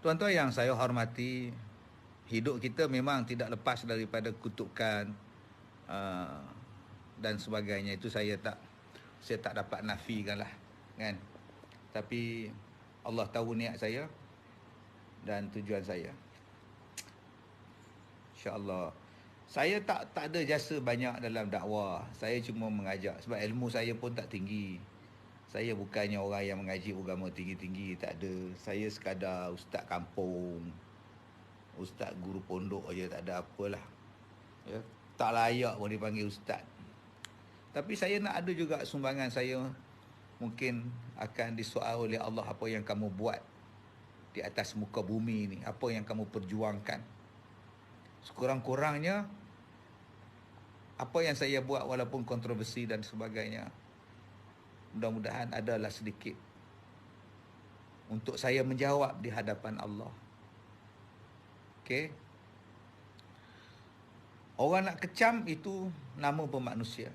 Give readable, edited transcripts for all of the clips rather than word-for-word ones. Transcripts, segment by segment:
Tuan-tuan yang saya hormati, hidup kita memang tidak lepas daripada kutukan uh, dan sebagainya. Itu saya tak dapat nafikan lah, kan. Tapi Allah tahu niat saya dan tujuan saya. InsyaAllah. Saya tak ada jasa banyak dalam dakwah. Saya cuma mengajak. Sebab ilmu saya pun tak tinggi. Saya bukannya orang yang mengaji agama tinggi-tinggi. Tak ada. Saya sekadar ustaz kampung. Ustaz guru pondok aja, tak ada apalah. Ya. Tak layak pun dipanggil ustaz. Tapi saya nak ada juga sumbangan saya. Mungkin akan disoal oleh Allah, apa yang kamu buat di atas muka bumi ni. Apa yang kamu perjuangkan. Sekurang-kurangnya apa yang saya buat walaupun kontroversi dan sebagainya, mudah-mudahan adalah sedikit untuk saya menjawab di hadapan Allah. Okey. Orang nak kecam itu nama bermanusia.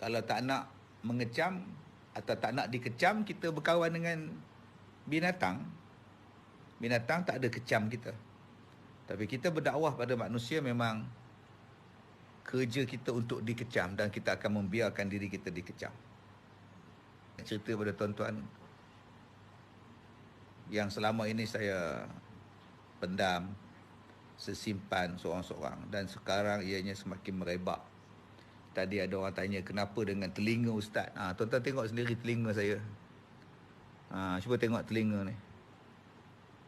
Kalau tak nak mengecam atau tak nak dikecam, kita berkawan dengan binatang. Binatang tak ada kecam kita. Tapi kita berdakwah pada manusia, memang kerja kita untuk dikecam dan kita akan membiarkan diri kita dikecam. Cerita pada tuan-tuan yang selama ini saya pendam, sesimpan seorang-seorang, dan sekarang ianya semakin merebak. Tadi ada orang tanya kenapa dengan telinga ustaz. Tuan-tuan tengok sendiri telinga saya. Cuba tengok telinga ni.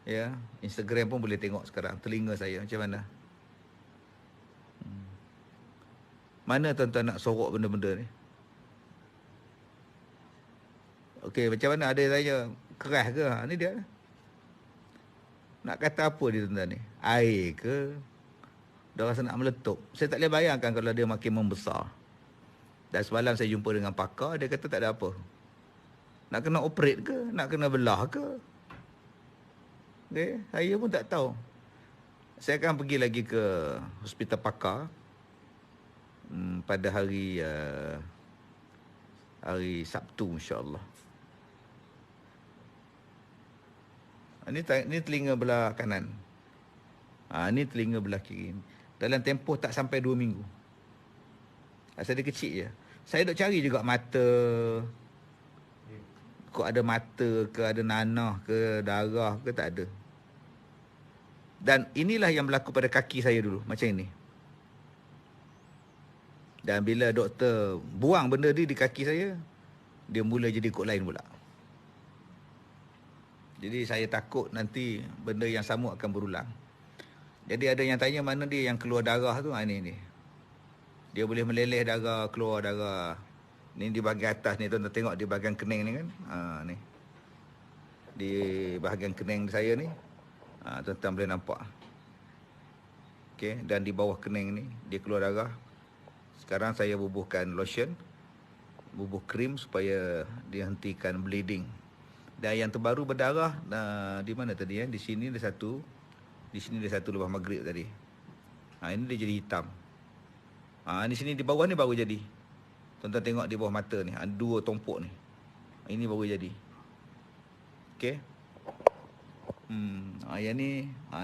Ya, Instagram pun boleh tengok sekarang telinga saya macam mana. Mana tuan-tuan nak sorok benda-benda ni? Okey, macam mana ada tanya keras ke? Ni dia. Nak kata apa dia tuan-tuan ni? Air ke? Dia rasa nak meletup. Saya tak boleh bayangkan kalau dia makin membesar. Dan semalam saya jumpa dengan pakar, dia kata tak ada apa. Nak kena operate ke? Nak kena belah ke? Okay, saya pun tak tahu. Saya akan pergi lagi ke hospital pakar pada hari Sabtu, insya-Allah. Ini telinga belah kanan. Ini telinga belah kiri. Dalam tempoh tak sampai 2 minggu. Asal dia kecil je. Saya duk cari juga mata. Kok ada mata ke, ada nanah ke, darah ke, tak ada. Dan inilah yang berlaku pada kaki saya dulu, macam ini. Dan bila doktor buang benda ni di kaki saya, dia mula jadi kod lain pula. Jadi saya takut nanti benda yang sama akan berulang. Jadi ada yang tanya mana dia yang keluar darah tu. Ini. Dia boleh meleleh darah, keluar darah. Ni di bahagian atas ni, tuan-tuan tengok di bahagian kening ni kan. Ni. Di bahagian kening saya ni. Tuan-tuan boleh nampak. Okey, dan di bawah kening ni dia keluar darah. Sekarang saya bubuhkan lotion, bubuh krim supaya dia hentikan bleeding. Dan yang terbaru berdarah di mana tadi Di sini ada satu. Di sini ada satu lepas maghrib tadi. Ini dia jadi hitam. Di sini di bawah ni baru jadi. Tuan-tuan tengok di bawah mata ni, ada 2 tompok ni. Ini baru jadi. Okey. Yang ni,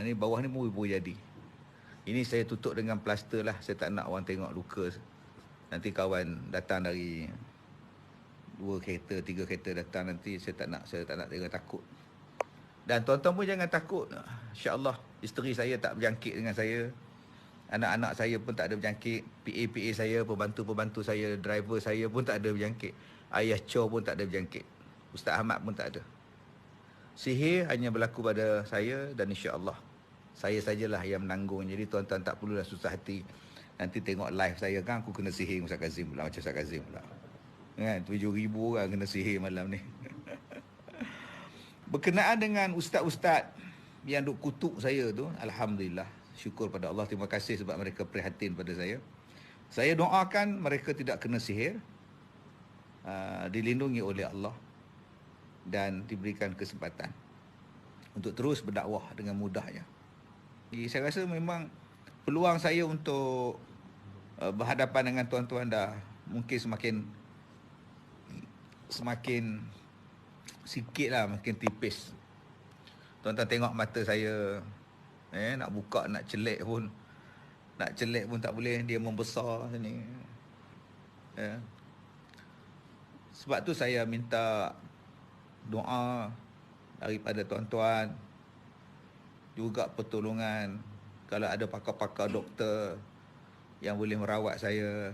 ni bawah ni baru jadi. Ini saya tutup dengan plaster lah. Saya tak nak orang tengok luka. Nanti kawan datang dari 2 kereta, 3 kereta datang nanti, saya tak nak tengok takut. Dan tuan-tuan pun jangan takut. InsyaAllah isteri saya tak berjangkit dengan saya. Anak-anak saya pun tak ada berjangkit. PA saya, pembantu-pembantu saya, driver saya pun tak ada berjangkit. Ayah Cho pun tak ada berjangkit. Ustaz Ahmad pun tak ada. Sihir hanya berlaku pada saya dan insya-Allah saya sajalah yang menanggung. Jadi tuan-tuan tak perlulah susah hati. Nanti tengok live saya kan aku kena sihir Ustaz Kazim pula, macam Ustaz Kazim pula. Kan 7,000 orang kena sihir malam ni. Berkenaan dengan ustaz-ustaz yang duk kutuk saya tu, alhamdulillah, syukur pada Allah, terima kasih sebab mereka prihatin pada saya. Saya doakan mereka tidak kena sihir, dilindungi oleh Allah dan diberikan kesempatan untuk terus berdakwah dengan mudahnya. Jadi saya rasa memang peluang saya untuk berhadapan dengan tuan-tuan dah mungkin semakin sikit lah, makin tipis. Tuan-tuan tengok mata saya. Nak buka, nak celik pun. Nak celik pun tak boleh. Dia membesar sini. Ya. Sebab tu saya minta doa daripada tuan-tuan. Juga pertolongan. Kalau ada pakar-pakar doktor yang boleh merawat saya.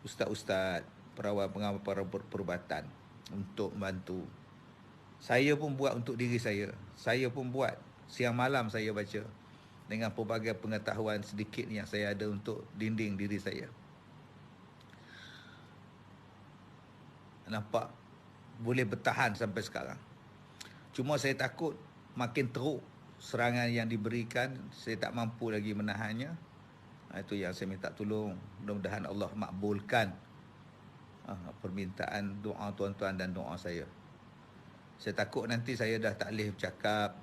Ustaz-ustaz, perawat-pengamal perubatan untuk membantu. Saya pun buat untuk diri saya. Saya pun buat. Siang malam saya baca. Dengan pelbagai pengetahuan sedikit yang saya ada untuk dinding diri saya. Nampak? Boleh bertahan sampai sekarang. Cuma saya takut makin teruk serangan yang diberikan. Saya tak mampu lagi menahannya. Itu yang saya minta tolong. Mudah-mudahan Allah makbulkan permintaan doa tuan-tuan dan doa saya. Saya takut nanti saya dah tak boleh bercakap.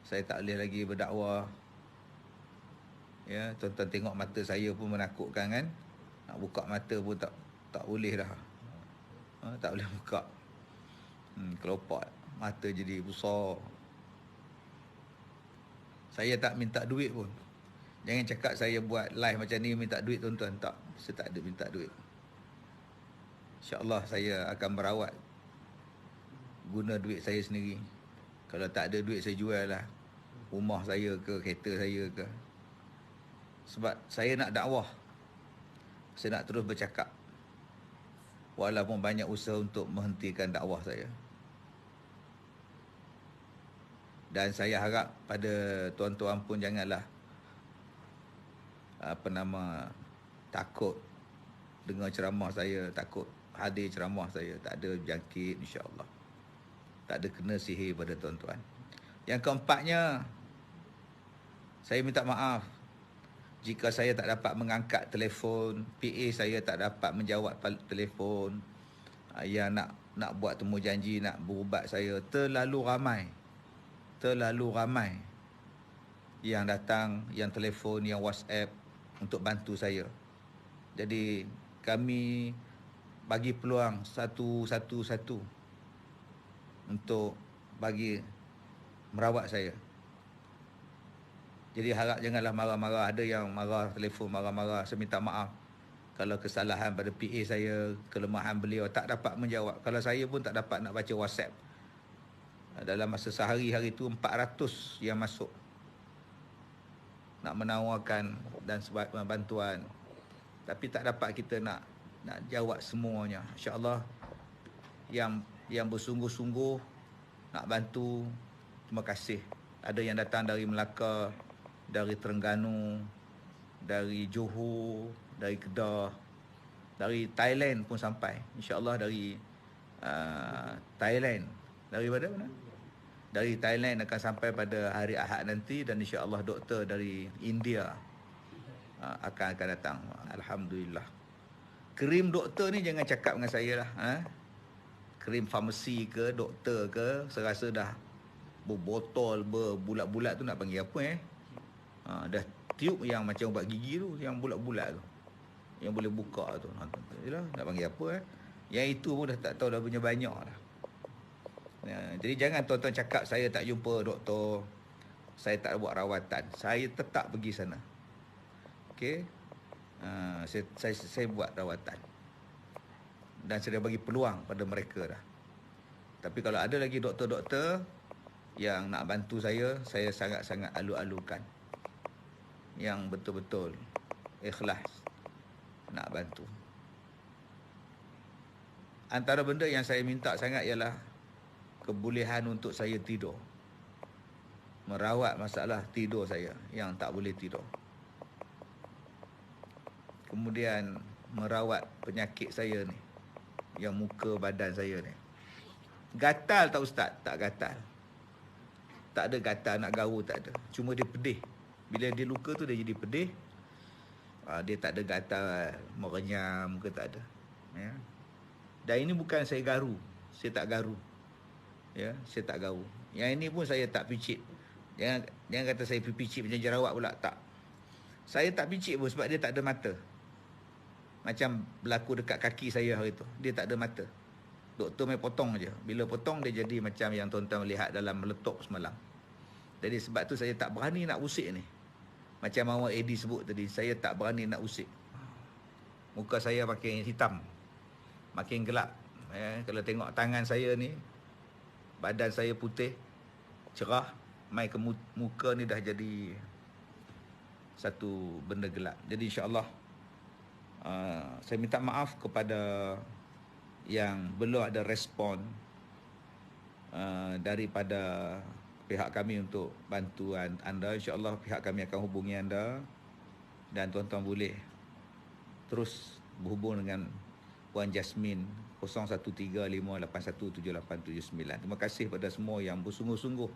Saya tak boleh lagi berdakwah. Ya, tuan-tuan tengok mata saya pun menakutkan kan. Nak buka mata pun tak boleh dah. Tak boleh buka. Kelopak. Mata jadi besar. Saya tak minta duit pun. Jangan cakap saya buat live macam ni minta duit tuan-tuan. Tak. Saya tak ada minta duit. InsyaAllah saya akan merawat. Guna duit saya sendiri. Kalau tak ada duit saya jual lah. Rumah saya ke, kereta saya ke. Sebab saya nak dakwah. Saya nak terus bercakap. Walaupun banyak usaha untuk menghentikan dakwah saya. Dan saya harap pada tuan-tuan pun janganlah takut dengar ceramah saya, takut hadir ceramah saya. Tak ada jangkit insya-Allah. Tak ada kena sihir pada tuan-tuan. Yang keempatnya, saya minta maaf jika saya tak dapat mengangkat telefon, PA saya tak dapat menjawab telefon, yang nak buat temu janji, nak berubat saya. Terlalu ramai yang datang, yang telefon, yang WhatsApp untuk bantu saya. Jadi kami bagi peluang satu untuk bagi merawat saya. Jadi harap janganlah marah-marah. Ada yang marah telefon, marah-marah. Saya minta maaf kalau kesalahan pada PA saya, kelemahan beliau tak dapat menjawab. Kalau saya pun tak dapat nak baca WhatsApp. Dalam masa sehari hari itu 400 yang masuk nak menawarkan dan sebagainya bantuan. Tapi tak dapat kita nak jawab semuanya. InsyaAllah yang bersungguh-sungguh nak bantu, terima kasih. Ada yang datang dari Melaka, dari Terengganu, dari Johor, dari Kedah, dari Thailand pun sampai. InsyaAllah dari Thailand. Dari mana? Dari Thailand akan sampai pada hari Ahad nanti. Dan insyaAllah doktor dari India akan datang. Alhamdulillah. Krim doktor ni jangan cakap dengan saya lah. Krim farmasi ke, doktor ke, saya rasa dah berbotol, berbulat-bulat tu nak panggil apa dah tiup yang macam ubat gigi tu, yang bulat-bulat tu, yang boleh buka tu. Yalah, nak panggil apa Yang itu pun dah tak tahu dah punya banyak dah. Jadi jangan tuan-tuan cakap saya tak jumpa doktor, saya tak buat rawatan. Saya tetap pergi sana. Okey. Saya buat rawatan. Dan saya bagi peluang pada mereka dah. Tapi kalau ada lagi doktor-doktor yang nak bantu saya sangat-sangat alu-alukan. Yang betul-betul ikhlas nak bantu. Antara benda yang saya minta sangat ialah kebolehan untuk saya tidur. Merawat masalah tidur saya yang tak boleh tidur. Kemudian merawat penyakit saya ni, yang muka badan saya ni. Gatal tak Ustaz? Tak gatal. Tak ada gatal, nak garuk tak ada. Cuma dia pedih. Bila dia luka tu dia jadi pedih. Dia tak ada gatal, merenyam ke, tak ada. Ya. Dan ini bukan saya garu. Saya tak garu. Ya, saya tak garu. Yang ini pun saya tak picit. Jangan kata saya picit macam jerawat pula. Tak. Saya tak picit pun sebab dia tak ada mata. Macam berlaku dekat kaki saya hari tu. Dia tak ada mata. Doktor main potong je. Bila potong dia jadi macam yang tuan-tuan melihat dalam meletup semalam. Jadi sebab tu saya tak berani nak usik ni. Macam Mawar Edi sebut tadi, saya tak berani nak usik. Muka saya makin hitam, makin gelap. Kalau tengok tangan saya ni, badan saya putih, cerah, mai ke muka ni dah jadi satu benda gelap. Jadi insya-Allah saya minta maaf kepada yang belum ada respon daripada pihak kami untuk bantuan anda. InsyaAllah pihak kami akan hubungi anda dan tuan-tuan boleh terus berhubung dengan Puan Jasmine 0135817879. Terima kasih kepada semua yang bersungguh-sungguh,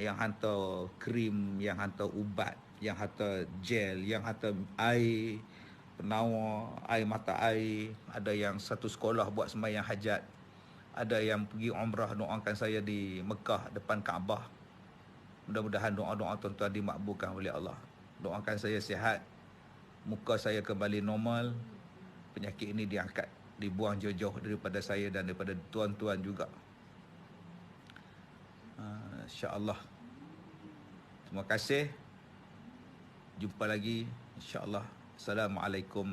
yang hantar krim, yang hantar ubat, yang hantar gel, yang hantar air penawar, air mata air. Ada yang satu sekolah buat sembahyang hajat. Ada yang pergi umrah, doakan saya di Mekah depan Kaabah. Mudah-mudahan doa-doa tuan-tuan dimakbulkan oleh Allah. Doakan saya sihat, muka saya kembali normal, penyakit ini diangkat, dibuang jauh-jauh daripada saya dan daripada tuan-tuan juga. InsyaAllah. Terima kasih. Jumpa lagi insyaAllah. Assalamualaikum.